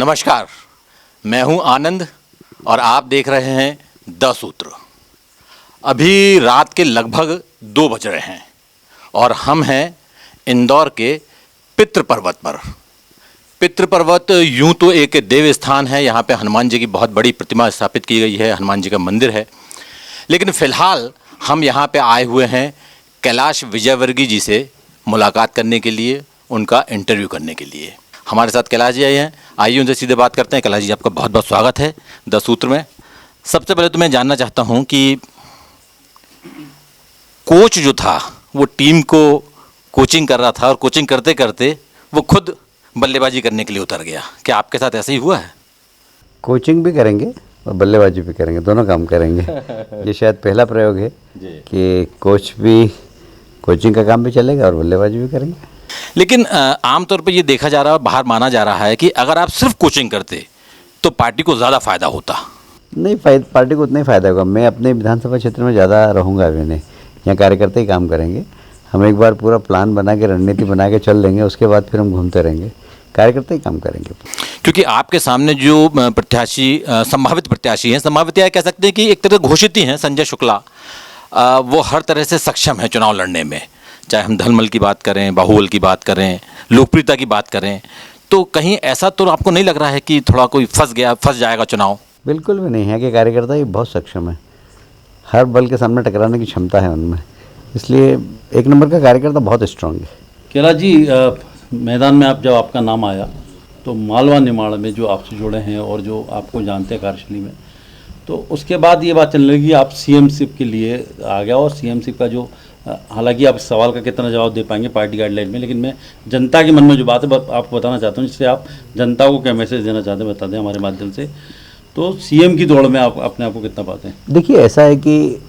नमस्कार, मैं हूं आनंद और आप देख रहे हैं द सूत्र। अभी रात के लगभग 2 बज रहे हैं और हम हैं इंदौर के पितृ पर्वत पर। पितृ पर्वत यूं तो एक देव स्थान है, यहाँ पे हनुमान जी की बहुत बड़ी प्रतिमा स्थापित की गई है, हनुमान जी का मंदिर है। लेकिन फ़िलहाल हम यहाँ पे आए हुए हैं कैलाश विजयवर्गीय जी से मुलाकात करने के लिए, उनका इंटरव्यू करने के लिए। हमारे साथ कैलाश जी आए हैं, आइए उनसे सीधे बात करते हैं। कैलाश जी, आपका बहुत बहुत स्वागत है द सूत्र में। सबसे पहले तो मैं जानना चाहता हूं कि कोच जो था वो टीम को कोचिंग कर रहा था और कोचिंग करते करते वो खुद बल्लेबाजी करने के लिए उतर गया। क्या आपके साथ ऐसा ही हुआ है? कोचिंग भी करेंगे और बल्लेबाजी भी करेंगे, दोनों काम करेंगे। ये शायद पहला प्रयोग है कि कोच भी, कोचिंग का काम भी चलेगा और बल्लेबाजी भी करेंगे। लेकिन आमतौर पे ये देखा जा रहा है, बाहर माना जा रहा है कि अगर आप सिर्फ कोचिंग करते तो पार्टी को ज़्यादा फ़ायदा होता। नहीं, पार्टी को उतना ही फ़ायदा होगा। मैं अपने विधानसभा क्षेत्र में ज़्यादा रहूँगा अभी नहीं, यहाँ कार्यकर्ता ही काम करेंगे। हम एक बार पूरा प्लान बना के, रणनीति बना के चल देंगे, उसके बाद फिर हम घूमते रहेंगे, कार्यकर्ता ही काम करेंगे। क्योंकि आपके सामने जो प्रत्याशी, संभावित प्रत्याशी हैं, संभावित या कह सकते हैं कि एक तरह घोषित ही हैं, संजय शुक्ला, वो हर तरह से सक्षम है चुनाव लड़ने में। चाहे हम धनमल की बात करें, बाहुबल की बात करें, लोकप्रियता की बात करें, तो कहीं ऐसा तो आपको नहीं लग रहा है कि थोड़ा कोई फंस जाएगा चुनाव? बिल्कुल भी नहीं है कि कार्यकर्ता ही बहुत सक्षम है, हर बल के सामने टकराने की क्षमता है उनमें, इसलिए एक नंबर का कार्यकर्ता बहुत स्ट्रांग है। कैलाश जी, मैदान में जब आपका नाम आया तो मालवा निमाड़ में जो आपसे जुड़े हैं और जो आपको जानते हैं कार्यशैली में, तो उसके बाद ये बात चलने लगी आप सीएमशिप के लिए आ गया। और सीएमशिप का जो, हालांकि आप इस सवाल का कितना जवाब दे पाएंगे पार्टी गाइडलाइन में, लेकिन मैं जनता के मन में जो बात है आपको बताना चाहता हूँ, जिससे आप जनता को क्या मैसेज देना चाहते हैं बता दें हमारे माध्यम से। तो सीएम की दौड़ में आप अपने आप को कितना पाते हैं? देखिए, ऐसा है कि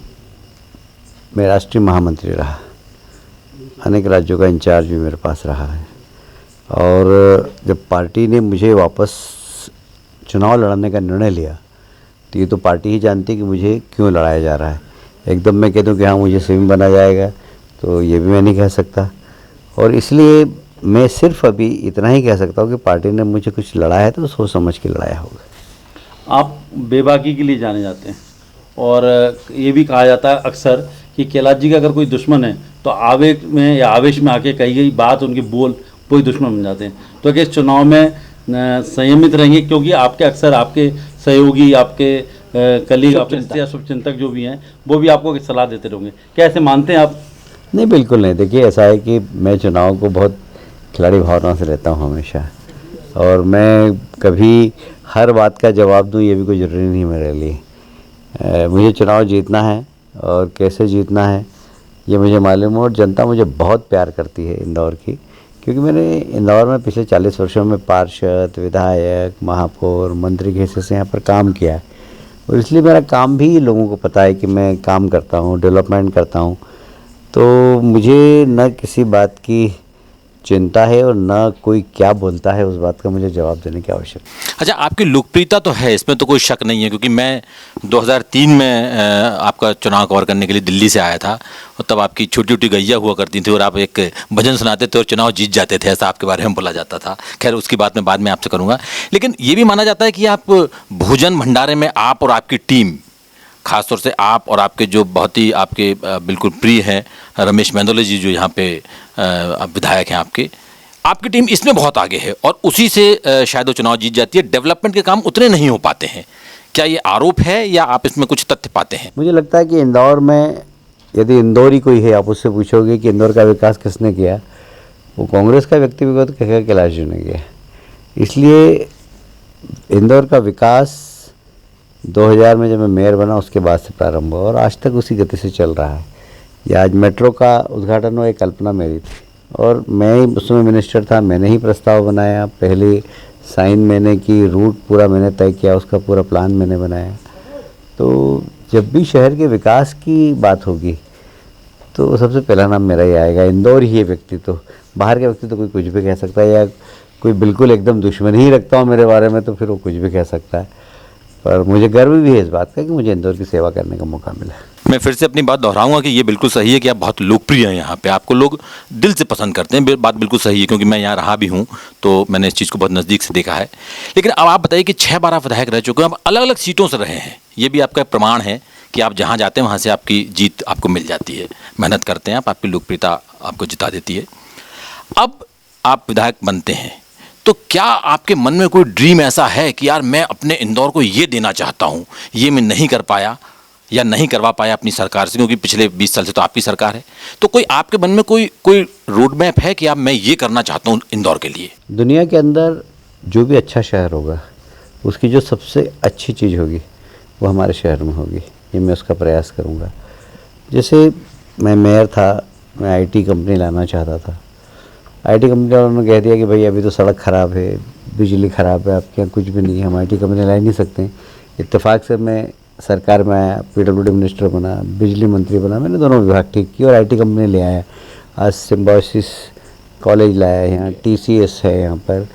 मैं राष्ट्रीय महामंत्री रहा, अनेक राज्यों का इंचार्ज भी मेरे पास रहा है, और जब पार्टी ने मुझे वापस चुनाव लड़ने का निर्णय लिया तो ये तो पार्टी ही जानती है कि मुझे क्यों लड़ाया जा रहा है। एकदम मैं कह दूं कि हाँ मुझे सीएम बना जाएगा तो ये भी मैं नहीं कह सकता, और इसलिए मैं सिर्फ अभी इतना ही कह सकता हूँ कि पार्टी ने मुझे कुछ लड़ाया है तो सोच समझ के लड़ाया होगा। आप बेबाकी के लिए जाने जाते हैं और ये भी कहा जाता है अक्सर कि कैलाश जी का अगर कोई दुश्मन है तो आवेग में या आवेश में आके कही गई बात, उनके बोल वही दुश्मन बन जाते हैं। तो क्या इस चुनाव में संयमित रहेंगे, क्योंकि आपके अक्सर आपके सहयोगी, आपके कलीग, आपके शुभचिंतक जो भी हैं वो भी आपको सलाह देते रहेंगे, क्या ऐसे मानते हैं आप? नहीं, बिल्कुल नहीं। देखिए, ऐसा है कि मैं चुनाव को बहुत खिलाड़ी भावना से लेता हूँ हमेशा, और मैं कभी हर बात का जवाब दूँ ये भी कोई ज़रूरी नहीं मेरे लिए। मुझे चुनाव जीतना है और कैसे जीतना है ये मुझे मालूम है, और जनता मुझे बहुत प्यार करती है इंदौर की, क्योंकि मैंने इंदौर में पिछले 40 वर्षों में पार्षद, विधायक, महापौर, मंत्री के हिस्से से यहाँ पर काम किया है, और इसलिए मेरा काम भी लोगों को पता है कि मैं काम करता हूँ, डेवलपमेंट करता हूँ। तो मुझे न किसी बात की चिंता है और न कोई क्या बोलता है उस बात का मुझे जवाब देने की आवश्यकता। अच्छा, आपकी लोकप्रियता तो है, इसमें तो कोई शक नहीं है, क्योंकि मैं 2003 में आपका चुनाव कवर करने के लिए दिल्ली से आया था, और तब आपकी छोटी छोटी गैया हुआ करती थी और आप एक भजन सुनाते थे और चुनाव जीत जाते थे, ऐसा आपके बारे में बोला जाता था। खैर, उसकी बात मैं बाद में आपसे करूँगा। लेकिन ये भी माना जाता है कि आप भोजन भंडारे में, आप और आपकी टीम, खासतौर से आप और आपके जो बहुत ही आपके बिल्कुल प्रिय हैं रमेश मेंदोले जी, जो यहाँ पे विधायक हैं आपकी टीम इसमें बहुत आगे है, और उसी से शायद वो चुनाव जीत जाती है। डेवलपमेंट के काम उतने नहीं हो पाते हैं, क्या ये आरोप है या आप इसमें कुछ तथ्य पाते हैं? मुझे लगता है कि इंदौर में, यदि इंदौरी कोई है, आप उससे पूछोगे कि इंदौर का विकास किसने किया, वो कांग्रेस का व्यक्तिगत कहेगा कैलाश जी ने किया। इसलिए इंदौर का विकास 2000 में जब मैं मेयर बना उसके बाद से प्रारंभ हुआ और आज तक उसी गति से चल रहा है। या आज मेट्रो का उद्घाटन हुआ, एक कल्पना मेरी थी, और मैं ही उस समय मिनिस्टर था, मैंने ही प्रस्ताव बनाया, पहले साइन मैंने की, रूट पूरा मैंने तय किया, उसका पूरा प्लान मैंने बनाया। तो जब भी शहर के विकास की बात होगी तो सबसे पहला नाम मेरा ही आएगा। इंदौर ही है व्यक्ति, तो बाहर के व्यक्ति तो कोई कुछ भी कह सकता है, या कोई बिल्कुल एकदम दुश्मन ही रखता हूँ मेरे बारे में तो फिर वो कुछ भी कह सकता है, पर मुझे गर्व भी है इस बात का कि मुझे इंदौर की सेवा करने का मौका मिला। मैं फिर से अपनी बात दोहराऊंगा कि ये बिल्कुल सही है कि आप बहुत लोकप्रिय हैं यहाँ पे, आपको लोग दिल से पसंद करते हैं। बात बिल्कुल सही है, क्योंकि मैं यहाँ रहा भी हूँ तो मैंने इस चीज़ को बहुत नज़दीक से देखा है। लेकिन अब आप बताइए कि 6 बार आप विधायक रह चुके हैं, आप अलग अलग सीटों से रहे हैं, ये भी आपका प्रमाण है कि आप जहाँ जाते हैं वहाँ से आपकी जीत आपको मिल जाती है। मेहनत करते हैं आप, आपकी लोकप्रियता आपको जिता देती है। अब आप विधायक बनते हैं तो क्या आपके मन में कोई ड्रीम ऐसा है कि यार मैं अपने इंदौर को ये देना चाहता हूँ, ये मैं नहीं कर पाया या नहीं करवा पाया अपनी सरकार से, क्योंकि पिछले 20 साल से तो आपकी सरकार है, तो कोई आपके मन में कोई रोड मैप है कि आप मैं ये करना चाहता हूँ इंदौर के लिए? दुनिया के अंदर जो भी अच्छा शहर होगा उसकी जो सबसे अच्छी चीज़ होगी वो हमारे शहर में होगी, ये मैं उसका प्रयास करूँगा। जैसे मैं मेयर था, मैं आईटी कंपनी लाना चाहता था, आईटी कंपनी वालों ने कह दिया कि भाई अभी तो सड़क ख़राब है, बिजली ख़राब है, आपके यहाँ कुछ भी नहीं है, हम आईटी कंपनी ला ही नहीं सकते। इत्तेफाक से मैं सरकार में आया, पीडब्ल्यूडी मिनिस्टर बना, बिजली मंत्री बना, मैंने दोनों विभाग ठीक किए और आईटी कंपनी ले आया। आज सिम्बायोसिस कॉलेज लाया है यहाँ, टीसीएस है यहाँ पर,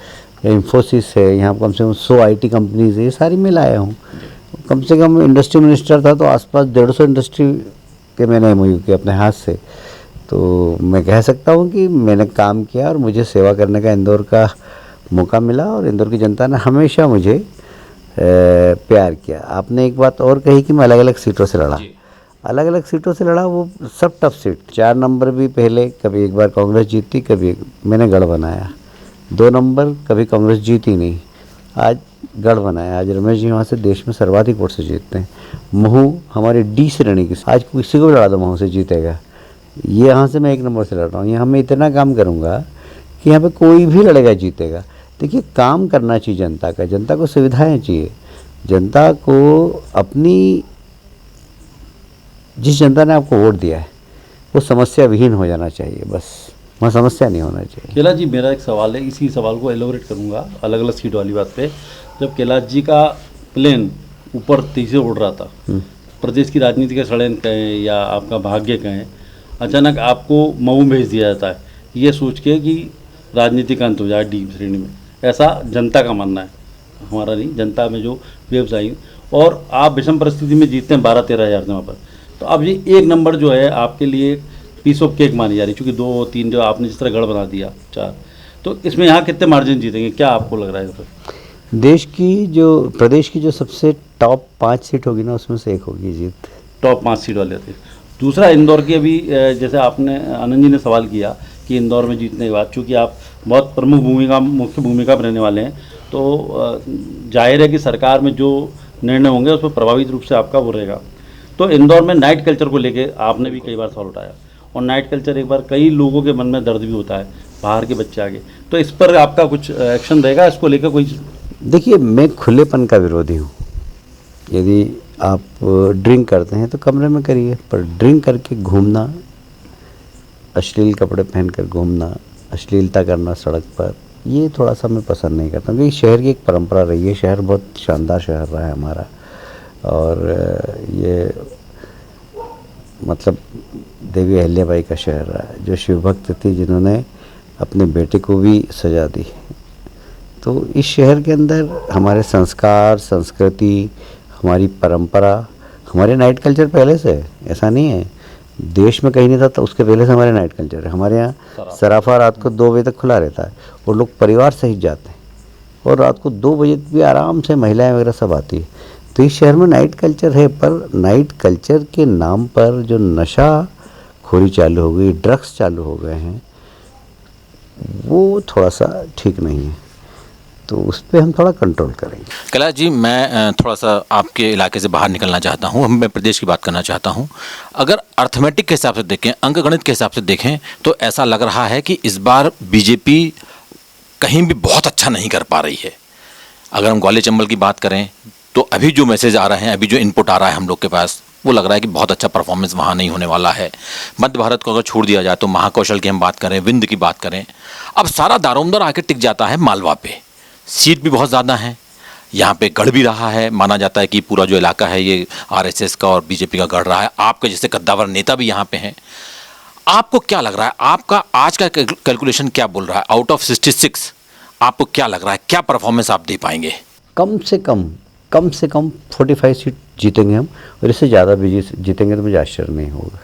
इंफोसिस है यहाँ, कम से कम 100 आईटी कंपनीज है, ये सारी मैं लाया हूँ। कम से कम इंडस्ट्री मिनिस्टर था तो आसपास 150 इंडस्ट्री के मैंने एमओयू किए अपने हाथ से। तो मैं कह सकता हूँ कि मैंने काम किया और मुझे सेवा करने का इंदौर का मौका मिला और इंदौर की जनता ने हमेशा मुझे प्यार किया। आपने एक बात और कही कि मैं अलग अलग सीटों से लड़ा, अलग अलग सीटों से लड़ा, वो सब टफ सीट। 4 नंबर भी पहले कभी एक बार कांग्रेस जीती, कभी मैंने गढ़ बनाया। 2 नंबर कभी कांग्रेस जीती नहीं, आज गढ़ बनाया। आज रमेश जी वहाँ से देश में सर्वाधिक वोट से जीतते हैं। महू हमारी डी श्रेणी की, आज किसी को भी लड़ा दो महू से जीतेगा। ये यहाँ से मैं 1 नंबर से लड़ रहा हूँ, यहाँ मैं इतना काम करूँगा कि यहाँ पे कोई भी लड़ेगा जीतेगा। देखिए, काम करना चाहिए जनता का, जनता को सुविधाएं चाहिए, जनता को अपनी, जिस जनता ने आपको वोट दिया है वो समस्या विहीन हो जाना चाहिए, बस वहाँ समस्या नहीं होना चाहिए। कैलाश जी, मेरा एक सवाल है, इसी सवाल को एलोबरेट करूँगा अलग अलग सीट वाली बात पे। जब कैलाश जी का प्लेन ऊपर तेजी से उड़ रहा था, प्रदेश की राजनीति का षड्यंत्र कहें या आपका भाग्य कहें, अचानक आपको मऊ भेज दिया जाता है, ये सोच के कि राजनीति का अंत हो जाए डी श्रेणी में, ऐसा जनता का मानना है, हमारा नहीं, जनता में जो वेव्स आई, और आप विषम परिस्थिति में जीतते हैं 12-13 हज़ार से वहाँ पर। तो अब ये 1 नंबर जो है आपके लिए पीस ऑफ केक मानी जा रही, क्योंकि 2-3 जो आपने जिस तरह गढ़ बना दिया 4, तो इसमें यहाँ कितने मार्जिन जीतेंगे, क्या आपको लग रहा है? तो देश की जो, प्रदेश की जो सबसे टॉप 5 सीट होगी ना, उसमें से एक होगी जीत। टॉप 5 सीट वाले थे। दूसरा, इंदौर की अभी जैसे आपने आनंद जी ने सवाल किया कि इंदौर में जीतने के बाद, चूँकि आप बहुत प्रमुख भूमिका, मुख्य भूमिका में रहने वाले हैं, तो जाहिर है कि सरकार में जो निर्णय होंगे उस पर प्रभावित रूप से आपका वो रहेगा। तो इंदौर में नाइट कल्चर को लेके आपने भी कई बार सवाल उठाया, और नाइट कल्चर एक बार कई लोगों के मन में दर्द भी होता है, बाहर के बच्चे आगे, तो इस पर आपका कुछ एक्शन रहेगा, इसको लेकर कोई? देखिए, मैं खुलेपन का विरोधी हूँ। यदि आप ड्रिंक करते हैं तो कमरे में करिए, पर ड्रिंक करके घूमना, अश्लील कपड़े पहनकर घूमना, अश्लीलता करना सड़क पर, ये थोड़ा सा मैं पसंद नहीं करता, क्योंकि शहर की एक परंपरा रही है, शहर बहुत शानदार शहर रहा है हमारा, और ये मतलब देवी अहिल्याबाई का शहर रहा है, जो शिव भक्त थी, जिन्होंने अपने बेटे को भी सजा दी। तो इस शहर के अंदर हमारे संस्कार, संस्कृति, हमारी परंपरा, हमारे नाइट कल्चर पहले से है, ऐसा नहीं है देश में कहीं नहीं था, तो उसके पहले से हमारे नाइट कल्चर है। हमारे यहाँ सराफा रात को 2 बजे तक खुला रहता है, और लोग परिवार सहित जाते हैं, और रात को 2 बजे भी आराम से महिलाएं वगैरह सब आती है। तो इस शहर में नाइट कल्चर है, पर नाइट कल्चर के नाम पर जो नशा खोरी चालू हो गई, ड्रग्स चालू हो गए हैं, वो थोड़ा सा ठीक नहीं है, तो उस पर हम थोड़ा कंट्रोल करेंगे। कैलाश जी, मैं थोड़ा सा आपके इलाके से बाहर निकलना चाहता हूँ, मैं प्रदेश की बात करना चाहता हूँ। अगर अर्थमेटिक के हिसाब से देखें, अंकगणित के हिसाब से देखें, तो ऐसा लग रहा है कि इस बार बीजेपी कहीं भी बहुत अच्छा नहीं कर पा रही है। अगर हम ग्वालियर चंबल की बात करें तो अभी जो मैसेज आ रहे हैं, अभी जो इनपुट आ रहा है हम लोग के पास, वो लग रहा है कि बहुत अच्छा परफॉर्मेंस वहाँ नहीं होने वाला है। मध्य भारत को अगर छोड़ दिया जाए तो महाकौशल की हम बात करें, विंध्य की बात करें, अब सारा दारोमदार आके टिक जाता है मालवा पे। सीट भी बहुत ज़्यादा हैं, यहाँ पे गढ़ भी रहा है, माना जाता है कि पूरा जो इलाका है ये आरएसएस का और बीजेपी का गढ़ रहा है। आपके जैसे कद्दावर नेता भी यहाँ पे हैं। आपको क्या लग रहा है, आपका आज का कैलकुलेशन क्या बोल रहा है? आउट ऑफ 66 आपको क्या लग रहा है, क्या परफॉर्मेंस आप दे पाएंगे? कम से कम कम से कम 45 सीट जीतेंगे हम, और इससे ज़्यादा भी जीतेंगे तो मुझे आश्चर्य नहीं होगा।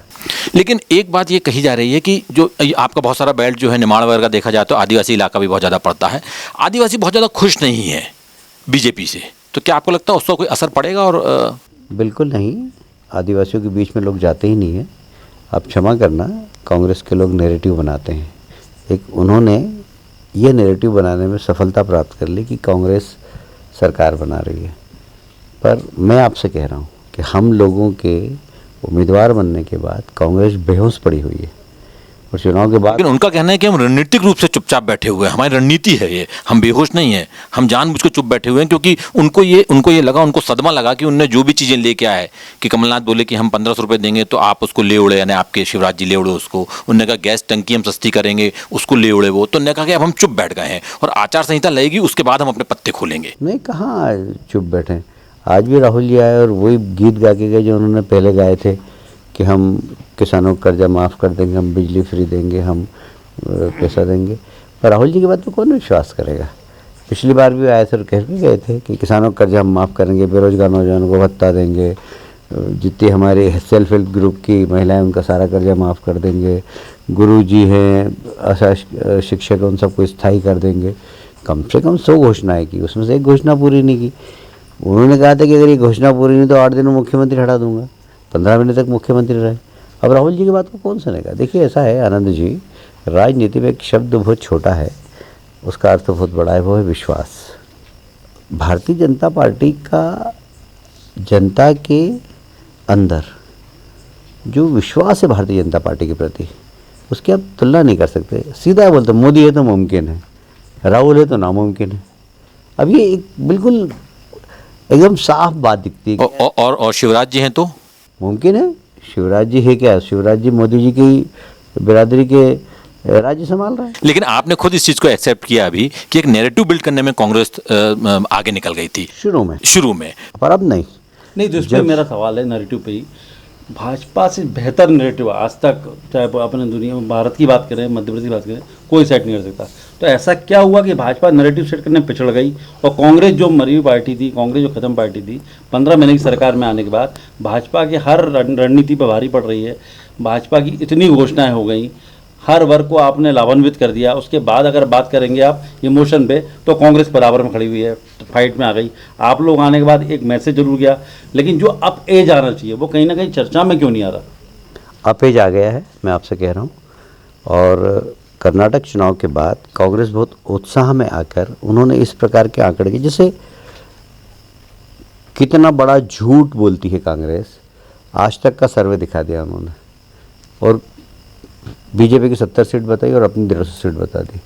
लेकिन एक बात ये कही जा रही है कि जो आपका बहुत सारा बेल्ट जो है निमाड़ वगैरह का देखा जाए तो आदिवासी इलाका भी बहुत ज़्यादा पड़ता है, आदिवासी बहुत ज़्यादा खुश नहीं है बीजेपी से, तो क्या आपको लगता है उसका कोई असर पड़ेगा? और बिल्कुल नहीं, आदिवासियों के बीच में लोग जाते ही नहीं हैं। आप क्षमा करना, कांग्रेस के लोग नैरेटिव बनाते हैं। एक उन्होंने ये नैरेटिव बनाने में सफलता प्राप्त कर ली कि कांग्रेस सरकार बना रही है, पर मैं आपसे कह रहा हूँ कि हम लोगों के उम्मीदवार बनने के बाद कांग्रेस बेहोश पड़ी हुई है, और चुनाव के बाद लेकिन उनका कहना है कि हम रणनीतिक रूप से चुपचाप बैठे हुए हैं, हमारी रणनीति है ये, हम बेहोश नहीं हैं, हम जानबूझ के चुप बैठे हुए हैं, क्योंकि उनको ये लगा, उनको सदमा लगा कि उनने जो भी चीज़ें लेके आए कि कमलनाथ बोले कि हम 1500 रुपये देंगे तो आप उसको ले उड़े, यानी आपके शिवराज जी ले उड़े उसको, उनने कहा गैस टंकी हम सस्ती करेंगे उसको ले उड़े वो, तो उन्होंने कहा कि अब हम चुप बैठ गए हैं और आचार संहिता लगेगी उसके बाद हम अपने पत्ते खोलेंगे। नहीं, कहाँ चुप बैठे। आज भी राहुल जी आए और वही गीत गा के गए जो उन्होंने पहले गाए थे कि हम किसानों का कर्जा माफ़ कर देंगे, हम बिजली फ्री देंगे, हम पैसा देंगे। पर राहुल जी की बात पे कौन विश्वास करेगा? पिछली बार भी आए थे और कह के गए थे कि किसानों का कर्जा हम माफ़ करेंगे, बेरोजगार नौजवानों को भत्ता देंगे, जितनी हमारे सेल्फ हेल्प ग्रुप की महिलाएं उनका सारा कर्जा माफ़ कर देंगे, गुरु जी हैं, आशा शिक्षक उन सबको स्थायी कर देंगे। कम से कम 100 घोषणाएँ की, उसमें से एक घोषणा पूरी नहीं की। उन्होंने कहा था कि अगर ये घोषणा पूरी नहीं तो 8 दिन में मुख्यमंत्री हटा दूंगा, 15 महीने तक मुख्यमंत्री रहे। अब राहुल जी की बात को कौन सुनेगा? देखिए, ऐसा है आनंद जी, राजनीति में एक शब्द बहुत छोटा है, उसका अर्थ बहुत बड़ा है, वो है विश्वास। भारतीय जनता पार्टी का जनता के अंदर जो विश्वास है भारतीय जनता पार्टी के प्रति, उसकी आप तुलना नहीं कर सकते। सीधा बोलते मोदी है तो मुमकिन है, राहुल है तो नामुमकिन है। अब ये एक बिल्कुल एकदम साफ बात दिखती है। और शिवराज जी हैं तो मुमकिन है। शिवराज जी है क्या? शिवराज जी मोदी जी की बिरादरी के राज्य संभाल रहे हैं। लेकिन आपने खुद इस चीज़ को एक्सेप्ट किया अभी कि एक नैरेटिव बिल्ड करने में कांग्रेस आगे निकल गई थी शुरू में, पर अब नहीं। नहीं, तो इस पर मेरा सवाल है नैरेटिव पे ही, भाजपा से बेहतर नैरेटिव आज तक, चाहे अपने दुनिया में भारत की बात करें, मध्य प्रदेश की बात करें, कोई सेट नहीं कर सकता। तो ऐसा क्या हुआ कि भाजपा नैरेटिव सेट करने में पिछड़ गई, और कांग्रेस जो मरी हुई पार्टी थी, कांग्रेस जो खत्म पार्टी थी, 15 महीने की सरकार में आने के बाद भाजपा की हर रणनीति पर भारी पड़ रही है। भाजपा की इतनी घोषणाएं हो गई, हर वर्ग को आपने लाभान्वित कर दिया। उसके बाद अगर बात करेंगे आप इमोशन पे, तो कांग्रेस बराबर में खड़ी हुई है, फाइट में आ गई। आप लोग आने के बाद एक मैसेज जरूर गया, लेकिन जो अप एज आना चाहिए वो कहीं ना कहीं चर्चा में क्यों नहीं आ रहा? अप एज आ गया है, मैं आपसे कह रहा हूँ। और कर्नाटक चुनाव के बाद कांग्रेस बहुत उत्साह में आकर उन्होंने इस प्रकार के आंकड़े के, जैसे कितना बड़ा झूठ बोलती है कांग्रेस, आज तक का सर्वे दिखा दिया उन्होंने, और बीजेपी की 70 सीट बताई और अपनी 150 सीट बता दी।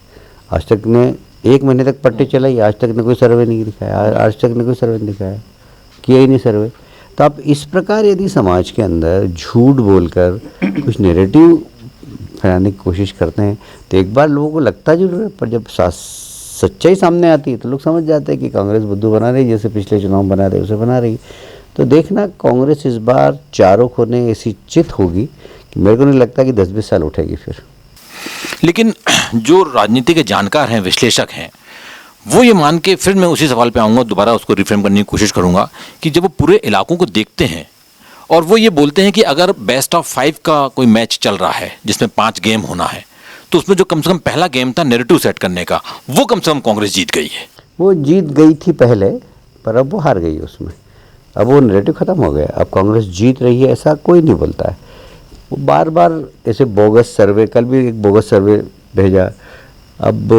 आज तक ने 1 महीने तक पट्टी चलाई, आज तक ने कोई सर्वे नहीं दिखाया, आज तक ने कोई सर्वे नहीं दिखाया, किया ही नहीं सर्वे। तो आप इस प्रकार यदि समाज के अंदर झूठ बोलकर कुछ नैरेटिव फैलाने की कोशिश करते हैं तो एक बार लोगों को लगता जरूर है, पर जब सच्चाई सामने आती है तो लोग समझ जाते हैं कि कांग्रेस बुद्धू बना रही, जैसे पिछले चुनाव बना रही उसे बना रही। तो देखना, कांग्रेस इस बार चारों कोने ऐसी चित होगी कि मेरे को नहीं लगता कि 10-20 साल उठेगी फिर। लेकिन जो राजनीति के जानकार हैं, विश्लेषक हैं, वो ये मान के, फिर मैं उसी सवाल पे आऊँगा, दोबारा उसको रिफ्रेम करने की कोशिश करूँगा कि जब वो पूरे इलाकों को देखते हैं और वो ये बोलते हैं कि अगर बेस्ट ऑफ 5 का कोई मैच चल रहा है जिसमें 5 गेम होना है, तो उसमें जो कम से कम पहला गेम था नैरेटिव सेट करने का, वो कम से कम कांग्रेस जीत गई है। वो जीत गई थी पहले, पर अब वो हार गई उसमें। अब वो नैरेटिव ख़त्म हो गया, अब कांग्रेस जीत रही है ऐसा कोई नहीं बोलता है। वो बार बार ऐसे बोगस सर्वे, कल भी एक बोगस सर्वे भेजा। अब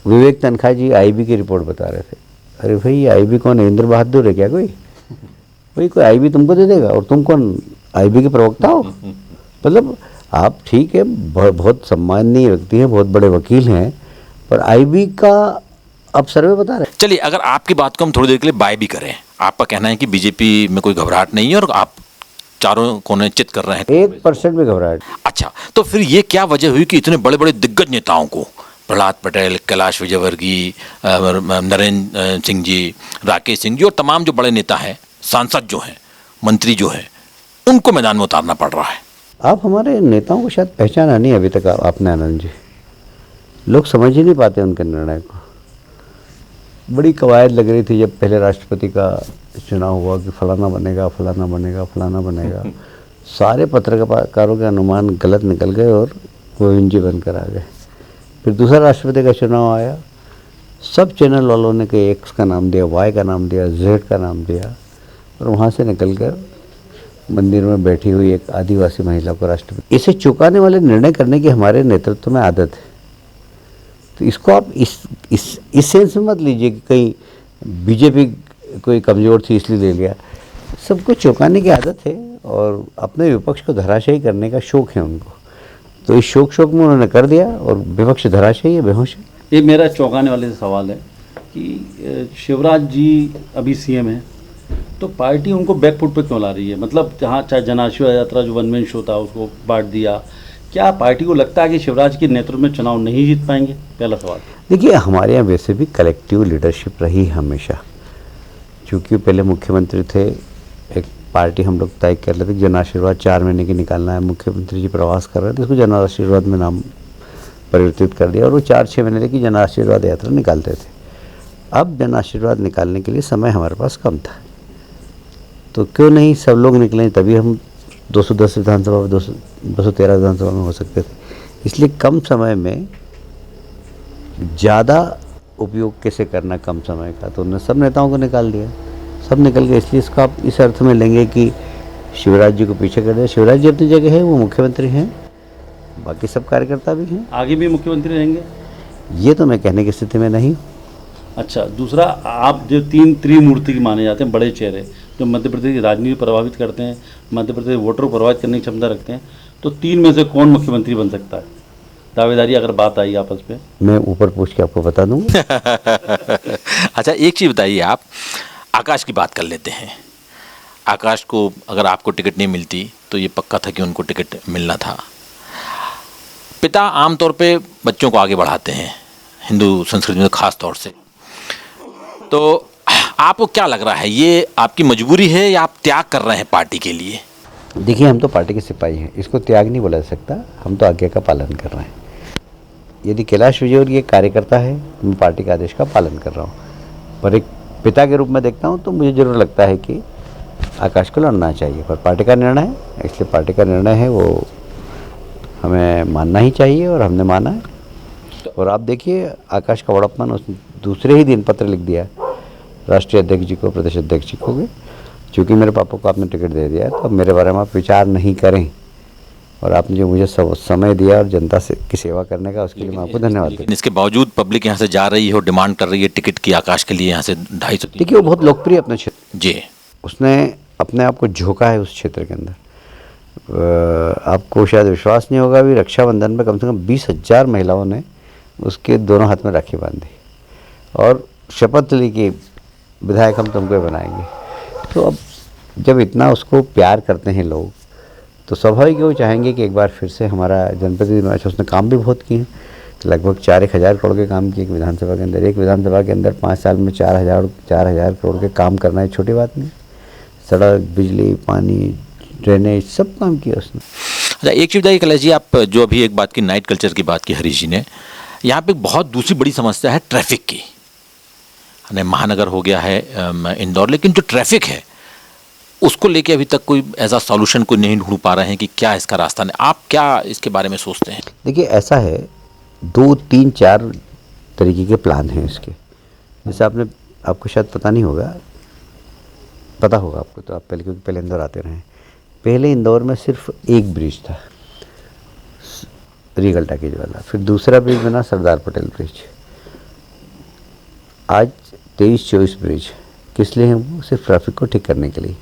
विवेक तनखा जी आईबी की रिपोर्ट बता रहे थे। अरे भाई, आईबी कौन है? इंद्र बहादुर है क्या कोई? भाई कोई आईबी तुमको दे देगा और तुम कौन आईबी के प्रवक्ता हो? मतलब आप ठीक है, बहुत सम्माननीय व्यक्ति हैं, बहुत बड़े वकील हैं, पर आईबी का अब सर्वे बता रहे हैं। चलिए, अगर आपकी बात को हम थोड़ी देर के लिए बाय भी करें, आपका कहना है कि बीजेपी में कोई घबराहट नहीं है और आप चारों कोने चित कर रहे हैं, 1% भी घबराहट। अच्छा, तो फिर ये क्या वजह हुई कि इतने बड़े बड़े दिग्गज नेताओं को, प्रहलाद पटेल, कैलाश विजयवर्गीय, नरेंद्र सिंह जी, राकेश सिंह जी और तमाम जो बड़े नेता हैं, सांसद जो हैं, मंत्री जो हैं, उनको मैदान में उतारना पड़ रहा है? आप हमारे नेताओं को शायद पहचाना नहीं अभी तक आपने आनंद जी। लोग समझ ही नहीं पाते उनके निर्णय को। बड़ी कवायद लग रही थी जब पहले राष्ट्रपति का चुनाव हुआ कि फलाना बनेगा, फलाना बनेगा, फलाना बनेगा। सारे पत्रकारों के अनुमान गलत निकल गए और गोविंद जी बनकर आ गए। फिर दूसरा राष्ट्रपति का चुनाव आया, सब चैनल वालों ने कहीं एक्स का नाम दिया, वाई का नाम दिया, जेड का नाम दिया, और वहाँ से निकलकर मंदिर में बैठी हुई एक आदिवासी महिला को राष्ट्रपति। इसे चुकाने वाले निर्णय करने की हमारे नेतृत्व में आदत है। तो इसको आप इस सेंस में मत लीजिए कि कहीं बीजेपी कोई कमज़ोर थी इसलिए ले लिया। सबको चौंकाने की आदत है और अपने विपक्ष को धराशायी करने का शौक है उनको। तो इस शौक में उन्होंने कर दिया और विपक्ष धराशायी है, बेहोश है। ये मेरा चौंकाने वाले सवाल है कि शिवराज जी अभी सीएम हैं, तो पार्टी उनको बैकफुट पे क्यों ला रही है? मतलब जहाँ चाहे जन आशीर्वाद यात्रा जो वन मैन शो था उसको बांट दिया, क्या पार्टी को लगता है कि शिवराज के नेतृत्व में चुनाव नहीं जीत पाएंगे? पहला सवाल। देखिए, हमारे यहाँ वैसे भी कलेक्टिव लीडरशिप रही हमेशा। चूँकि पहले मुख्यमंत्री थे, एक पार्टी हम लोग तय कर लेते जन आशीर्वाद 4 महीने की निकालना है, मुख्यमंत्री जी प्रवास कर रहे थे, इसको जन आशीर्वाद में नाम परिवर्तित कर दिया और वो 4-6 महीने की जन आशीर्वाद यात्रा निकालते थे। अब जन आशीर्वाद निकालने के लिए समय हमारे पास कम था, तो क्यों नहीं सब लोग निकलें, तभी हम 210 विधानसभा में 213 विधानसभा में हो सकते थे। इसलिए कम समय में ज़्यादा उपयोग कैसे करना कम समय का, तो उन्होंने सब नेताओं को निकाल दिया, सब निकल गए। इसलिए इसको आप इस अर्थ में लेंगे कि शिवराज जी को पीछे कर दिया। शिवराज जी अपनी जगह है, वो मुख्यमंत्री हैं, बाकी सब कार्यकर्ता भी हैं। आगे भी मुख्यमंत्री रहेंगे? ये तो मैं कहने की स्थिति में नहीं हूँ। अच्छा, दूसरा, आप जो 3 त्रिमूर्ति के माने जाते हैं, बड़े चेहरे जो मध्य प्रदेश की राजनीति प्रभावित करते हैं, मध्य प्रदेश वोटर को प्रभावित करने की क्षमता रखते हैं, तो 3 में से कौन मुख्यमंत्री बन सकता है? दावेदारी अगर बात आई आपस में, मैं ऊपर पूछ के आपको बता दूंगा। अच्छा, एक चीज़ बताइए, आप आकाश की बात कर लेते हैं। आकाश को अगर आपको टिकट नहीं मिलती तो ये पक्का था कि उनको टिकट मिलना था। पिता आमतौर पे बच्चों को आगे बढ़ाते हैं, हिंदू संस्कृति में खास तौर से। तो आपको क्या लग रहा है, ये आपकी मजबूरी है या आप त्याग कर रहे हैं पार्टी के लिए? देखिए, हम तो पार्टी के सिपाही हैं, इसको त्याग नहीं बोला जा सकता। हम तो आज्ञा का पालन कर रहे हैं। यदि कैलाश विजयवर्गीय एक कार्यकर्ता है, मैं पार्टी के आदेश का पालन कर रहा हूँ, पर एक पिता के रूप में देखता हूँ तो मुझे ज़रूर लगता है कि आकाश को लड़ना चाहिए। पर पार्टी का निर्णय है, इसलिए पार्टी का निर्णय है, वो हमें मानना ही चाहिए और हमने माना है। और आप देखिए, आकाश का बड़प्पन उसने दूसरे ही दिन पत्र लिख दिया राष्ट्रीय अध्यक्ष जी को, प्रदेश अध्यक्ष जी को भी, चूँकि मेरे पापा को आपने टिकट दे दिया तो अब मेरे बारे में आप विचार नहीं करें, और आपने जो मुझे समय दिया और जनता से की सेवा करने का, उसके लिए मैं आपको धन्यवाद देता हूं। इसके बावजूद पब्लिक यहाँ से जा रही है और डिमांड कर रही है टिकट की आकाश के लिए, यहाँ से 250। देखिए, वो बहुत लोकप्रिय अपने क्षेत्र, जी, उसने अपने आप को झोंका है उस क्षेत्र के अंदर। आपको शायद विश्वास नहीं होगा, भी रक्षाबंधन में कम से कम 20,000 महिलाओं ने उसके दोनों हाथ में राखी बांधी और शपथ ली कि विधायक हम तुमको बनाएंगे। तो अब जब इतना उसको प्यार करते हैं लोग, तो स्वाभाविक वो चाहेंगे कि एक बार फिर से हमारा जनप्रतिनिधि। उसने काम भी बहुत किए, लगभग 4-1 हज़ार करोड़ के काम किए एक विधानसभा के अंदर। एक विधानसभा के अंदर 5 साल में 4,000 करोड़ के काम करना एक छोटी बात नहीं। सड़क, बिजली, पानी, ड्रेनेज, सब काम किया उसने। अच्छा, एक चीज़ बताइए कैलाश जी, आप जो अभी एक बात की, नाइट कल्चर की बात की हरीश जी ने, यहाँ पे बहुत दूसरी बड़ी समस्या है ट्रैफिक की। महानगर हो गया है इंदौर, लेकिन जो ट्रैफिक है उसको लेके अभी तक कोई ऐसा सॉल्यूशन कोई नहीं ढूंढ पा रहे हैं कि क्या इसका रास्ता नहीं। आप क्या इसके बारे में सोचते हैं? देखिए, ऐसा है, 2, 3, 4 तरीके के प्लान हैं इसके। जैसे आपको शायद पता नहीं होगा, पता होगा आपको तो, आप पहले, क्योंकि पहले इंदौर आते रहे। पहले इंदौर में सिर्फ एक ब्रिज था, रीगल टैकेज वाला। फिर दूसरा ब्रिज बना सरदार पटेल ब्रिज। आज 23-24 ब्रिज। किस लिए हैं वो? सिर्फ ट्रैफिक को ठीक करने के लिए।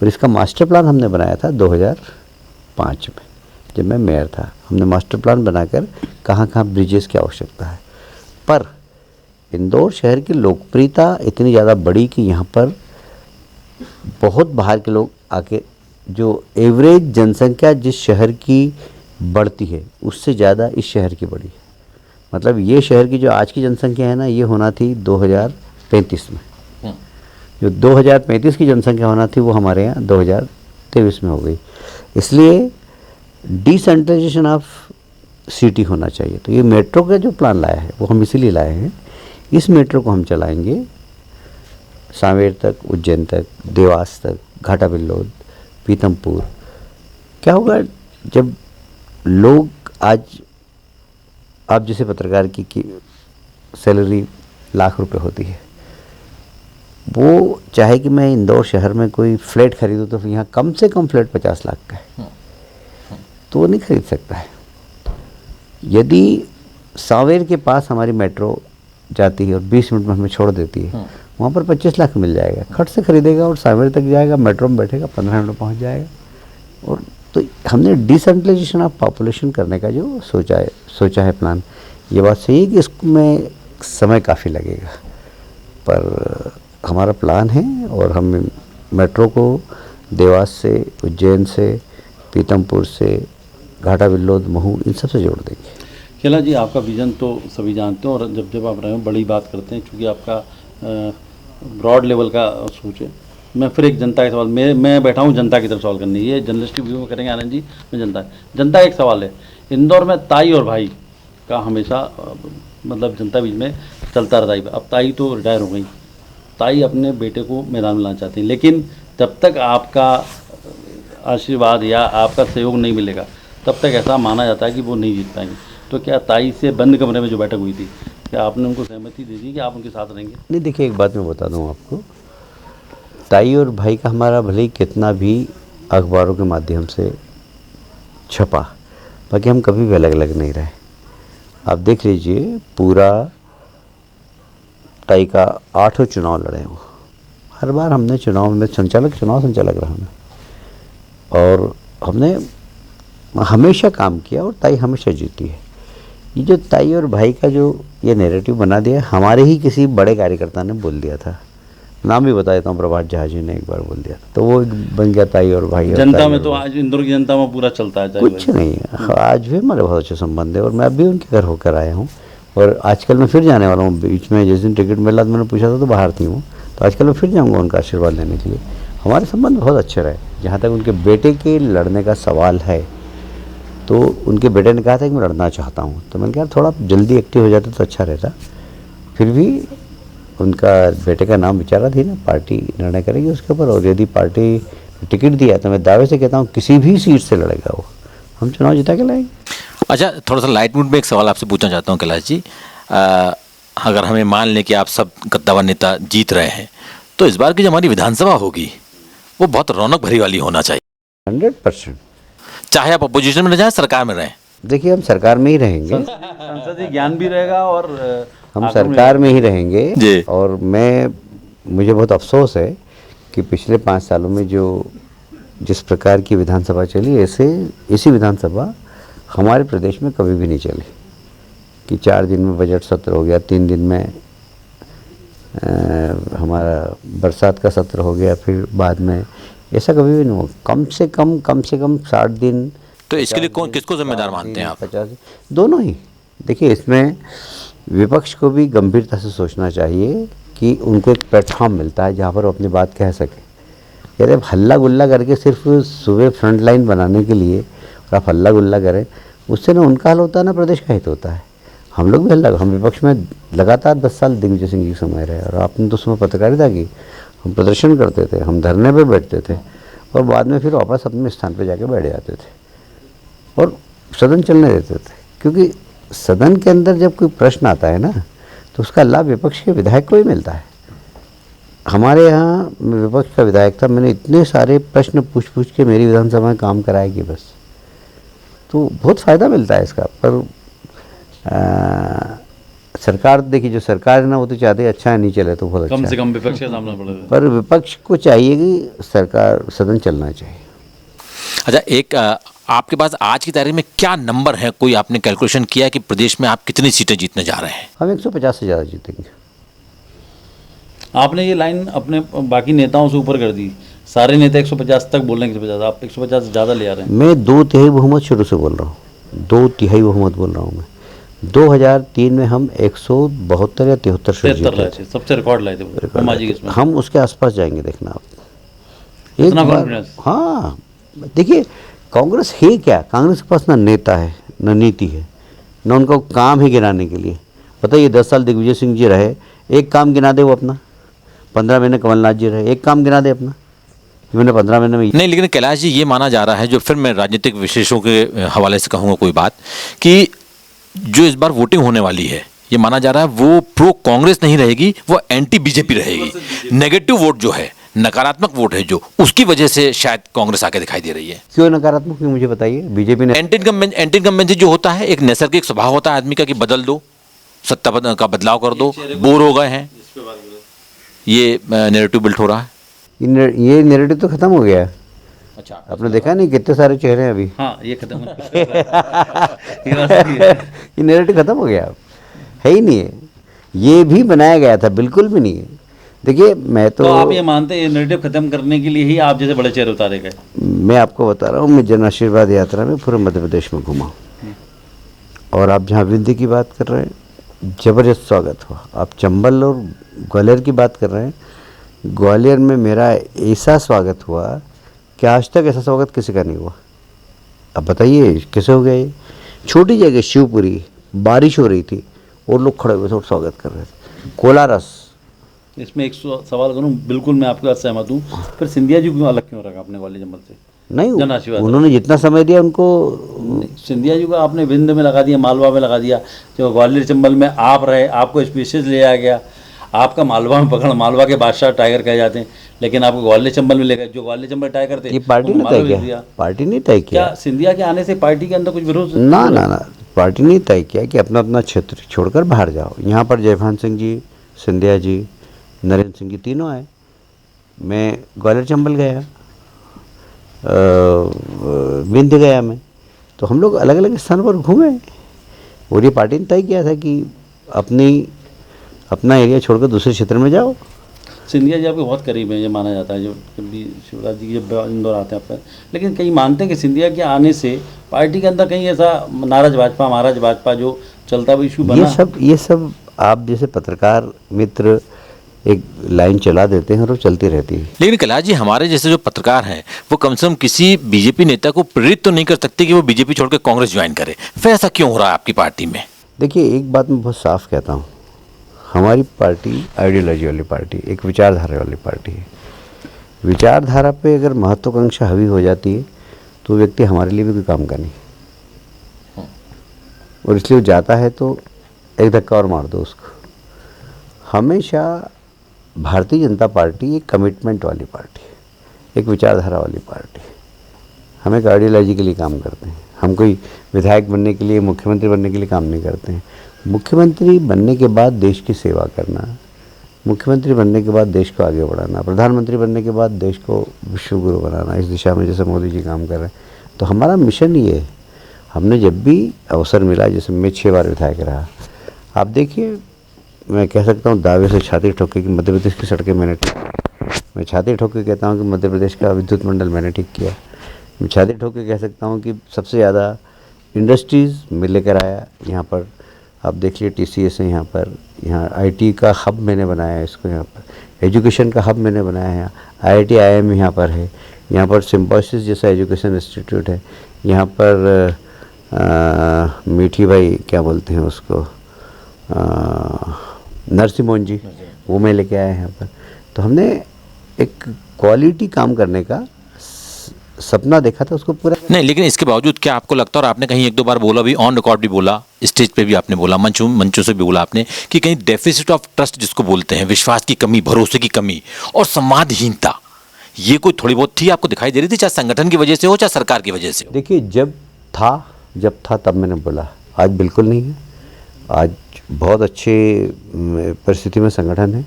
और इसका मास्टर प्लान हमने बनाया था 2005 में, जब मैं मेयर था। हमने मास्टर प्लान बनाकर कहाँ कहाँ ब्रिजेस की आवश्यकता है। पर इंदौर शहर की लोकप्रियता इतनी ज़्यादा बढ़ी कि यहाँ पर बहुत बाहर के लोग आके, जो एवरेज जनसंख्या जिस शहर की बढ़ती है उससे ज़्यादा इस शहर की बढ़ी है। मतलब ये शहर की जो आज की जनसंख्या है ना, ये होना थी 2035 में। जो 2035 की जनसंख्या होना थी वो हमारे यहाँ 2023 में हो गई। इसलिए डिसेंट्रलाइजेशन ऑफ सिटी होना चाहिए। तो ये मेट्रो का जो प्लान लाया है वो हम इसीलिए लाए हैं। इस मेट्रो को हम चलाएंगे सांवेर तक, उज्जैन तक, देवास तक, घाटा बिल्लौद, पीतमपुर। क्या होगा जब लोग आज आप जैसे पत्रकार की सैलरी लाख रुपए होती है, वो चाहे कि मैं इंदौर शहर में कोई फ्लैट खरीदूं तो फिर यहाँ कम से कम फ्लैट 50 लाख का है, तो वो नहीं खरीद सकता है। यदि सांवेर के पास हमारी मेट्रो जाती है और 20 मिनट में हमें छोड़ देती है, वहाँ पर 25 लाख मिल जाएगा, खट से खरीदेगा और सांवेर तक जाएगा, मेट्रो में बैठेगा, 15 मिनट में पहुँच जाएगा। और तो हमने डिसेंट्रलाइजेशन ऑफ पॉपुलेशन करने का जो सोचा है प्लान, ये बात सही है कि इसमें समय काफ़ी लगेगा, पर हमारा प्लान है और हम मेट्रो को देवास से, उज्जैन से, पीतमपुर से, घाटा बिल्लौद, महू, इन सब से जोड़ देंगे। केला जी, आपका विजन तो सभी जानते हैं और जब आप रहे हो बड़ी बात करते हैं, क्योंकि आपका ब्रॉड लेवल का सोच है। मैं फिर एक जनता के सवाल, मैं बैठा हूँ जनता की तरफ सवाल करने, ये जर्नलिस्टिक व्यू में करेंगे आनंद जी, मैं जनता एक सवाल है। इंदौर में ताई और भाई का हमेशा मतलब जनता बीच में चलता रहता है। अब ताई तो रिटायर हो गई, ताई अपने बेटे को मैदान में लाना चाहती हैं, लेकिन जब तक आपका आशीर्वाद या आपका सहयोग नहीं मिलेगा तब तक ऐसा माना जाता है कि वो नहीं जीत पाएंगे। तो क्या ताई से बंद कमरे में जो बैठक हुई थी, क्या आपने उनको सहमति दे दी कि आप उनके साथ रहेंगे? नहीं, देखिए एक बात मैं बता दूं आपको, ताई और भाई का हमारा भले ही कितना भी अखबारों के माध्यम से छपा, बाकी हम कभी भी अलग अलग नहीं रहे। आप देख लीजिए, पूरा ताई का 8 चुनाव लड़े वो, हर बार हमने चुनाव में चुनाव संचालक रहा मैं, और हमने हमेशा काम किया और ताई हमेशा जीती है। ये जो ताई और भाई का जो ये नैरेटिव बना दिया, हमारे ही किसी बड़े कार्यकर्ता ने बोल दिया था, नाम भी बता देता हूँ, प्रभात झा जी ने एक बार बोल दिया था, तो वो बन गया ताई और भाई। जनता में तो आज इंदौर की जनता में पूरा चलता है, कुछ नहीं है, आज भी हमारे बहुत अच्छे संबंध है और मैं अभी उनके घर होकर आया हूँ, और आजकल मैं फिर जाने वाला हूँ। बीच में जिस दिन टिकट मिला तो मैंने पूछा था तो बाहर थी हूँ, तो आजकल मैं फिर जाऊँगा उनका आशीर्वाद लेने के लिए। हमारे संबंध बहुत अच्छे रहे। जहाँ तक उनके बेटे के लड़ने का सवाल है, तो उनके बेटे ने कहा था कि मैं लड़ना चाहता हूँ, तो मैंने कहा थोड़ा जल्दी एक्टिव हो जाता तो अच्छा रहता। फिर भी उनका बेटे का नाम विचाराधीन है, पार्टी निर्णय करेगी उसके ऊपर, और यदि पार्टी टिकट दिया तो मैं दावे से कहता हूँ किसी भी सीट से लड़ेगा वो, हम चुनाव जिता के लाएंगे। अच्छा, थोड़ा सा लाइट मूड में एक सवाल आपसे पूछना चाहता हूँ कैलाश जी। अगर हमें मान लें कि आप सब गद्दावर नेता जीत रहे हैं, तो इस बार की जो हमारी विधानसभा होगी वो बहुत रौनक भरी वाली होना चाहिए। 100%। चाहे आप अपोजिशन में रहें, सरकार में रहें। देखिए, हम सरकार में ही रहेंगे, संसदीय ज्ञान भी रहेगा और हम सरकार में ही रहेंगे जी। और मुझे बहुत अफसोस है कि पिछले 5 सालों में जिस प्रकार की विधानसभा चली, ऐसी विधानसभा हमारे प्रदेश में कभी भी नहीं चली कि 4 दिन में बजट सत्र हो गया, 3 दिन में हमारा बरसात का सत्र हो गया, फिर बाद में, ऐसा कभी भी नहीं हुआ। कम से कम 60 दिन। तो इसके लिए किसको जिम्मेदार मानते हैं आप? 50, दोनों ही। देखिए, इसमें विपक्ष को भी गंभीरता से सोचना चाहिए कि उनको एक प्लेटफॉर्म मिलता है जहाँ पर वो अपनी बात कह सके। यदि आप हल्ला गुल्ला करके सिर्फ सुबह फ्रंट लाइन बनाने के लिए और आप हल्ला गुल्ला करें, उससे ना उनका हल होता है ना प्रदेश का हित होता है। हम लोग भी हम विपक्ष में लगातार 10 साल दिग्विजय सिंह जी के समय रहे, और आपने तो उसमें पत्रकारिता की, हम प्रदर्शन करते थे, हम धरने पे बैठते थे और बाद में फिर वापस अपने स्थान पे जाके बैठ जाते थे और सदन चलने देते थे, क्योंकि सदन के अंदर जब कोई प्रश्न आता है ना, तो उसका लाभ विपक्ष के विधायक को ही मिलता है। हमारे यहाँ विपक्ष का विधायक था, मैंने इतने सारे प्रश्न पूछ के मेरी विधानसभा में काम कराया कि बस, तो बहुत फ़ायदा मिलता है इसका। पर सरकार, देखिए जो सरकार है ना, वो तो चाहते हैं अच्छा नहीं चले तो बहुत अच्छा, कम से कम विपक्ष का सामना पड़ेगा, पर विपक्ष को चाहिए कि सदन चलना चाहिए। अच्छा, एक आपके पास आज की तारीख में क्या नंबर है, कोई आपने कैलकुलेशन किया कि प्रदेश में आप कितनी सीटें जीतने जा रहे हैं? हम 150 से ज़्यादा जीतेंगे। आपने ये लाइन अपने बाकी नेताओं से ऊपर कर दी, सारे नेता 150 तक बोल रहे हैं, 150, आप 150 से ज़्यादा ले आ रहे हैं। मैं 2/3 बहुमत शुरू से बोल रहा हूँ, 2/3 बहुमत बोल रहा हूँ मैं। 2003 में हम 172 या 73 सीट जीते थे, सबसे रिकॉर्ड लाए थे। हम उसके आसपास जाएंगे, देखना आप एक बार। हाँ, देखिए कांग्रेस है क्या, कांग्रेस के पास ना नेता है, ना नीति है, ना उनका काम है गिनाने के लिए। बताइए 10 साल दिग्विजय सिंह जी रहे, एक काम गिना दे वो अपना, 15 महीने कमलनाथ जी रहे, एक काम गिना दे अपना कि मैंने 15 महीने में। नहीं, लेकिन कैलाश जी ये माना जा रहा है, जो फिर मैं राजनीतिक विशेषों के हवाले से कहूँगा कोई बात, कि जो इस बार वोटिंग होने वाली है ये माना जा रहा है वो प्रो कांग्रेस नहीं रहेगी, वो एंटी बीजेपी रहेगी। नेगेटिव वोट जो है, नकारात्मक वोट है जो, उसकी वजह से शायद कांग्रेस आके दिखाई दे रही है। क्यों नकारात्मक, क्यों मुझे बताइए। बीजेपी ने एंटी इनकम्बेंसी जो होता है, एक नैसर्गिक स्वभाव होता है आदमी का कि बदल दो, सत्ता का बदलाव कर दो, बोर हो गए हैं, ये नैरेटिव बिल्ट हो रहा है। ये नैरेटिव तो खत्म हो गया है। अच्छा, आपने देखा नहीं कितने सारे चेहरे हैं अभी। हाँ, ये खत्म ये बात सही है। ये नैरेटिव खत्म हो गया अब, है ही नहीं है। ये भी बनाया गया था, बिल्कुल भी नहीं है। देखिए मैं तो आप ये मानते हैं नैरेटिव खत्म करने के लिए ही आप जैसे बड़े चेहरे उतारे गए? मैं आपको बता रहा हूँ, मैं जन आशीर्वाद यात्रा में पूरे मध्य प्रदेश में घूमा हूँ, और आप जहाँ विंध्य की बात कर रहे हैं, ज़बरदस्त स्वागत हुआ। आप चंबल और ग्वालियर की बात कर रहे हैं, ग्वालियर में मेरा ऐसा स्वागत हुआ कि आज तक ऐसा स्वागत किसी का नहीं हुआ। अब बताइए कैसे हो गया ये। छोटी जगह शिवपुरी, बारिश हो रही थी और लोग खड़े हुए थे और स्वागत कर रहे थे। कोलारस, इसमें एक सवाल करूं, बिल्कुल मैं आपके साथ सहमत हूँ। फिर सिंधिया जी को अलग क्यों रखा आपने ग्वालियर चंबल से? नहीं, जन आशीर्वाद उन्होंने जितना समय दिया उनको। सिंधिया जी को आपने विंध्य में लगा दिया, मालवा में लगा दिया, जो ग्वालियर चंबल में आप रहे, आपको स्पीशीज ले आया गया, आपका मालवा में पकड़, मालवा के बादशाह टाइगर कहे जाते हैं, लेकिन आपको ग्वालियर चंबल में ले गए, जो ग्वालियर चंबल टाइगर थे ये पार्टी ने तय किया, पार्टी ने तय किया। क्या सिंधिया के आने से पार्टी के अंदर कुछ विरोध? ना ना ना, पार्टी ने तय किया कि अपना अपना क्षेत्र छोड़कर बाहर जाओ। यहाँ पर जयभान सिंह जी, सिंधिया जी, नरेंद्र सिंह जी तीनों आए। मैं ग्वालियर चंबल गया, विंध्य गया मैं, तो हम लोग अलग अलग स्थानों पर घूमे, और ये पार्टी ने तय किया था कि अपना एरिया छोड़कर दूसरे क्षेत्र में जाओ। सिंधिया जी आपके बहुत करीब है, ये माना जाता है, जो कभी शिवराज जी जब इंदौर आते हैं आपका, लेकिन कई मानते हैं कि सिंधिया के आने से पार्टी के अंदर कहीं ऐसा नाराज भाजपा, महाराज भाजपा जो चलता हुआ इशू बना। ये सब आप जैसे पत्रकार मित्र एक लाइन चला देते हैं और वो चलती रहती है। लेकिन कैलाश जी, हमारे जैसे जो पत्रकार हैं वो कम से कम किसी बीजेपी नेता को प्रेरित तो नहीं कर सकते कि वो बीजेपी छोड़कर कांग्रेस ज्वाइन करे, फिर ऐसा क्यों हो रहा है आपकी पार्टी में? देखिए, एक बात मैं बहुत साफ कहता हूँ, हमारी पार्टी आइडियोलॉजी वाली पार्टी, एक विचारधारा वाली पार्टी है। विचारधारा पे अगर महत्वाकांक्षा हावी हो जाती है तो व्यक्ति हमारे लिए भी कोई काम का नहीं, और इसलिए वो जाता है तो एक धक्का और मार दो उसको। हमेशा भारतीय जनता पार्टी एक कमिटमेंट वाली पार्टी है, एक विचारधारा वाली पार्टी है। हम एक आइडियोलॉजी के लिए काम करते हैं। हम कोई विधायक बनने के लिए, मुख्यमंत्री बनने के लिए काम नहीं करते हैं। मुख्यमंत्री बनने के बाद देश की सेवा करना, मुख्यमंत्री बनने के बाद देश को आगे बढ़ाना, प्रधानमंत्री बनने के बाद देश को विश्व गुरु बनाना, इस दिशा में जैसे मोदी जी काम कर रहे हैं, तो हमारा मिशन ये है। हमने जब भी अवसर मिला, जैसे मैं 6 बार विधायक रहा, आप देखिए, मैं कह सकता हूँ दावे से छाती ठोक के कि मध्य प्रदेश की सड़कें मैंने ठीक की। मैं छाती ठोक के कहता हूँ कि मध्य प्रदेश का विद्युत मंडल मैंने ठीक किया। मैं छाती ठोक के कह सकता हूँ कि सबसे ज़्यादा इंडस्ट्रीज़ में लेकर आया यहाँ पर। आप देख लीजिए TCS है यहाँ पर, यहाँ IT का हब मैंने बनाया है इसको, यहाँ पर एजुकेशन का हब मैंने बनाया है। IIT IIM यहाँ पर है, यहाँ पर सिम्पोसिस जैसा एजुकेशन इंस्टीट्यूट है, यहाँ पर मीठी भाई क्या बोलते हैं उसको, नरसिंह मोहन जी, वो मैं लेके आया यहाँ पर। तो हमने एक क्वालिटी काम करने का सपना देखा था, उसको पूरा नहीं, लेकिन इसके बावजूद क्या आपको लगता है, और आपने कहीं 1-2 बार बोला भी, ऑन रिकॉर्ड भी बोला, स्टेज पे भी आपने बोला, मंचों से भी बोला आपने, कि कहीं डेफिसिट ऑफ ट्रस्ट जिसको बोलते हैं, विश्वास की कमी, भरोसे की कमी और संवादहीनता, ये कोई थोड़ी बहुत थी, आपको दिखाई दे रही थी, चाहे संगठन की वजह से हो चाहे सरकार की वजह से हो? देखिए, जब था तब मैंने बोला, आज बिल्कुल नहीं है। आज बहुत अच्छे परिस्थिति में संगठन है,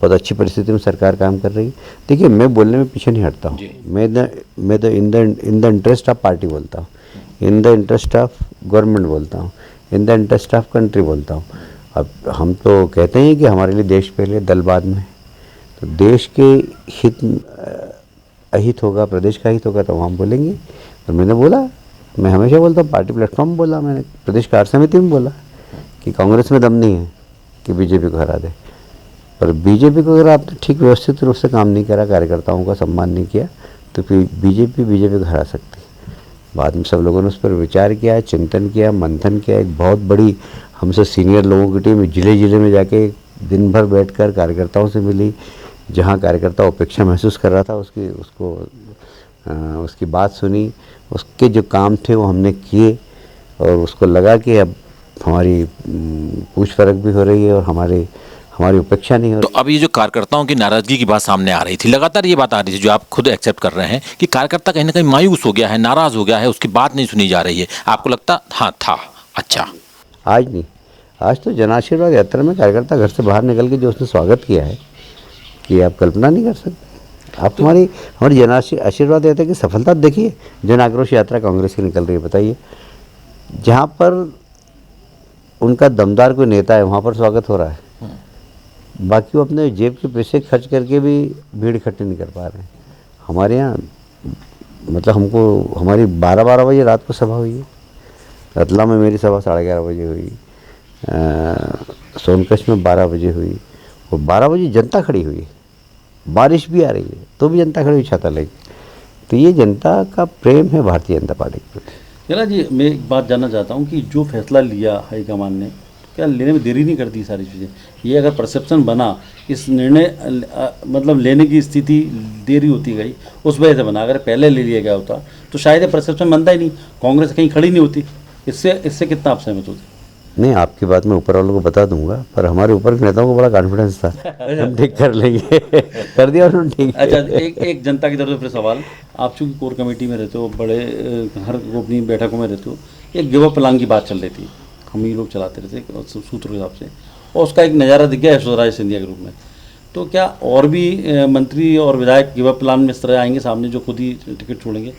बहुत अच्छी परिस्थिति में सरकार काम कर रही है। देखिए, मैं बोलने में पीछे नहीं हटता हूँ। मैं तो in the interest of party बोलता हूँ, in the interest of government बोलता हूँ, in the interest of country बोलता हूँ। अब हम तो कहते हैं कि हमारे लिए देश पहले दल बाद में, तो देश के हित अहित होगा, प्रदेश का हित होगा तो हम बोलेंगे। तो मैंने बोला, मैं हमेशा बोलता हूँ, पार्टी प्लेटफॉर्म में बोला, मैंने प्रदेश कार्य समिति में बोला कि कांग्रेस में दम नहीं है कि बीजेपी को हरा दे, पर बीजेपी को अगर आपने ठीक व्यवस्थित रूप से काम नहीं करा, कार्यकर्ताओं का सम्मान नहीं किया, तो फिर बीजेपी को हरा सकती है। बाद में सब लोगों ने उस पर विचार किया, चिंतन किया, मंथन किया। एक बहुत बड़ी हमसे सीनियर लोगों की टीम जिले में जाके दिन भर बैठकर कार्यकर्ताओं से मिली, जहाँ कार्यकर्ता उपेक्षा महसूस कर रहा था उसकी बात सुनी, उसके जो काम थे वो हमने किए, और उसको लगा कि अब हमारी पूछ फरक भी हो रही है और हमारी उपेक्षा नहीं हो तो रही। अब ये जो कार्यकर्ताओं की नाराजगी की बात सामने आ रही थी, लगातार ये बात आ रही थी जो आप खुद एक्सेप्ट कर रहे हैं कि कार्यकर्ता कहीं ना कहीं मायूस हो गया है, नाराज हो गया है, उसकी बात नहीं सुनी जा रही है, आपको लगता हाँ था? अच्छा, आज नहीं, आज तो जन आशीर्वाद यात्रा में कार्यकर्ता घर से बाहर निकल के जो उसने स्वागत किया है कि आप कल्पना नहीं कर सकते। आप हमारी जन आशीर्वाद यात्रा की सफलता देखिए। जन आक्रोश यात्रा कांग्रेस की निकल रही है, बताइए, जहाँ पर उनका दमदार कोई नेता है वहाँ पर स्वागत हो रहा है, बाकी वो अपने जेब के पैसे खर्च करके भी भीड़ इकट्ठी नहीं कर पा रहे हैं। हमारे यहाँ मतलब हमारी 12 बजे रात को सभा हुई है, रतलाम में मेरी सभा 11:30 बजे हुई, सोनकच्छ में 12 बजे हुई, और 12 बजे जनता खड़ी हुई, बारिश भी आ रही है तो भी जनता खड़ी हुई छाता लेके। तो ये जनता का प्रेम है भारतीय जनता पार्टी के प्रति। चला जी, मैं एक बात जानना चाहता हूँ कि जो फैसला लिया हाईकमान ने, क्या लेने में देरी नहीं करती सारी चीज़ें? ये अगर परसेप्शन बना, इस निर्णय मतलब लेने की स्थिति देरी होती गई, उस वजह से बना, अगर पहले ले लिया गया होता तो शायद ये परसेप्शन बनता ही नहीं, कांग्रेस कहीं खड़ी नहीं होती। इससे कितना आप सहमत होते? नहीं, आपकी बात मैं ऊपर वालों को बता दूंगा, पर हमारे ऊपर के नेताओं को बड़ा कॉन्फिडेंस था, हम ठीक कर लेंगे। कर दिया उन्होंने, ठीक है। अच्छा, एक जनता की तरफ से फिर सवाल, आप चूँकि कोर कमेटी में रहते हो, बड़े हर अपनी बैठकों में रहते हो, एक गिव अप प्लान की बात चल रही थी, हम ही लोग चलाते रहते सूत्रों के हिसाब से, और उसका एक नज़ारा दिख गया यशोधरा सिंधिया के रूप में। तो क्या और भी मंत्री और विधायक गिव अप प्लान में इस तरह आएंगे सामने जो खुद ही टिकट छोड़ेंगे?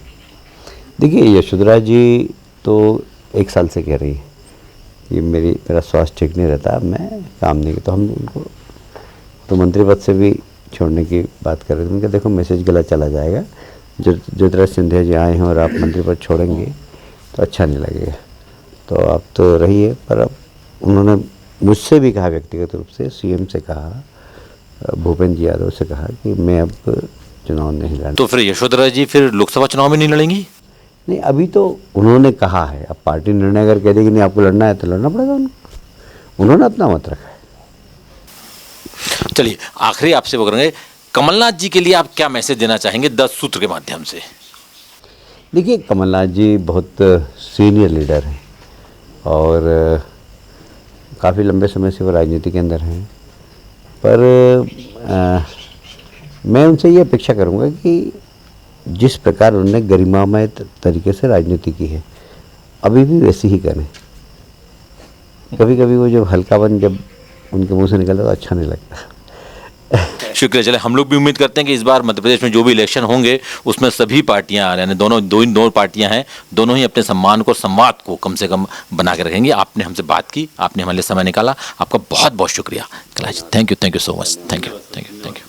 देखिए, यशोधरा जी तो 1 साल से कह रही है कि मेरा स्वास्थ्य ठीक नहीं रहता, मैं काम नहीं, तो हम उनको तो मंत्री पद से भी छोड़ने की बात कर रहे थे। उनका देखो मैसेज गलत चला जाएगा, ज्योतिराज सिंधिया जी आए हैं और आप मंत्री पद छोड़ेंगे तो अच्छा नहीं लगेगा, तो आप तो रहिए। पर अब उन्होंने मुझसे भी कहा, व्यक्तिगत रूप से सीएम से कहा, भूपेंद्र जी यादव से कहा कि मैं अब चुनाव नहीं लड़ना। तो फिर यशोधरा जी फिर लोकसभा चुनाव में नहीं लड़ेंगी? नहीं, अभी तो उन्होंने कहा है, अब पार्टी निर्णय अगर कह देगी नहीं आपको लड़ना है तो लड़ना पड़ेगा उनको, उन्होंने अपना मत रखा है। चलिए, आखिरी आपसे वो करेंगे, कमलनाथ जी के लिए आप क्या मैसेज देना चाहेंगे 10 सूत्र के माध्यम से? देखिए, कमलनाथ जी बहुत सीनियर लीडर हैं और काफ़ी लंबे समय से वो राजनीति के अंदर हैं, पर मैं उनसे ये अपेक्षा करूँगा कि जिस प्रकार उन्होंने गरिमामय तरीके से राजनीति की है, अभी भी वैसी ही करें। कभी कभी वो जो हल्कापन जब उनके मुंह से निकलता तो अच्छा नहीं लगता। शुक्रिया। चले, हम लोग भी उम्मीद करते हैं कि इस बार मध्य प्रदेश में जो भी इलेक्शन होंगे उसमें सभी पार्टियां, यानी दो पार्टियां हैं, दोनों ही अपने सम्मान को, संवाद को कम से कम बना के रखेंगी। आपने हमसे बात की, आपने हमारे लिए समय निकाला, आपका बहुत बहुत शुक्रिया। Thank you so much. Thank you.